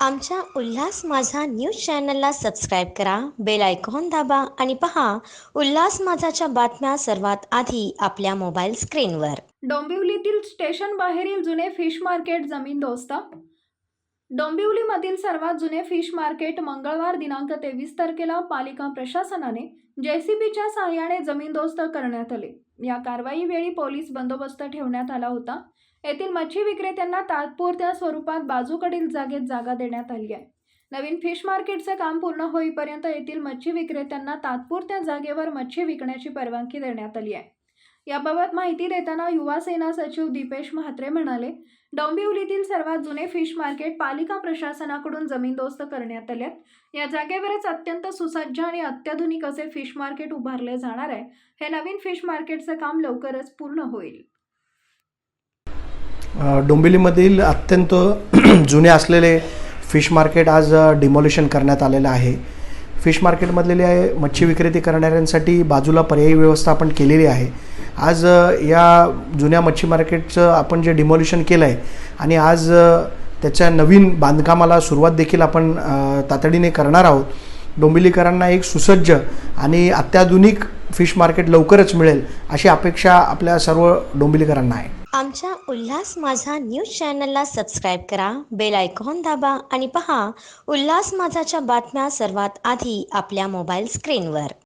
आमच्या उल्हास माझा न्यूज चॅनलला सबस्क्राईब करा, बेल आयकॉन दाबा आणि पहा उल्हास माझाच्या बातम्या सर्वात आधी आपल्या मोबाईल स्क्रीनवर. डोंबिवलीतील स्टेशन बाहेरील जुने फिश मार्केट जमीनदोस्त. डोंबिवलीमधील सर्वात जुने फिश मार्केट मंगळवार दिनांक 23 तारखेला पालिका प्रशासनाने जेसीबीच्या सहाय्याने जमीनदोस्त करण्यात आले. या कारवाईवेळी पोलीस बंदोबस्त ठेवण्यात आला होता. येथील मच्छी विक्रेत्यांना तात्पुरत्या स्वरूपात बाजूकडील जागेत जागा देण्यात आली आहे. नवीन फिश मार्केटचे काम पूर्ण होईपर्यंत येथील मच्छी विक्रेत्यांना तात्पुरत्या जागेवर मच्छी विकण्याची परवानगी देण्यात आली आहे. याबाबत माहिती देताना युवा सेना सचिव दीपेश म्हात्रे म्हणाले, डोंबिवलीतील सर्वात जुने फिश मार्केट पालिका प्रशासनाकडून जमीनदोस्त करण्यात आले. या जागेवरच अत्यंत सुसज्ज आणि अत्याधुनिक असे फिश मार्केट उभारले जाणार आहे. हे नवीन फिश मार्केटचे काम लवकरच पूर्ण होईल. डोंबिवलीमधील अत्यंत जुने असलेले फिश मार्केट आज डिमॉलिशन करण्यात आलेलं आहे. फिश मार्केटमधलेले मच्छी विक्रेते करणाऱ्यांसाठी बाजूला पर्यायी व्यवस्था आपण केलेली आहे. आज या जुन्या मच्छी मार्केटचं आपण जे डिमॉलिशन केलं आहे आणि आज त्याच्या नवीन बांधकामाला सुरुवात देखील आपण तातडीने करणार आहोत. डोंबिवलीकरांना एक सुसज्ज आणि अत्याधुनिक फिश मार्केट लवकरच मिळेल अशी अपेक्षा आपल्या सर्व डोंबिवलीकरांना आहे. आमच्या उल्हास माझा न्यूज चॅनलला सबस्क्राईब करा, बेल आयकॉन दाबा आणि पहा उल्हास माझाच्या बातम्या सर्वात आधी आपल्या मोबाईल स्क्रीनवर.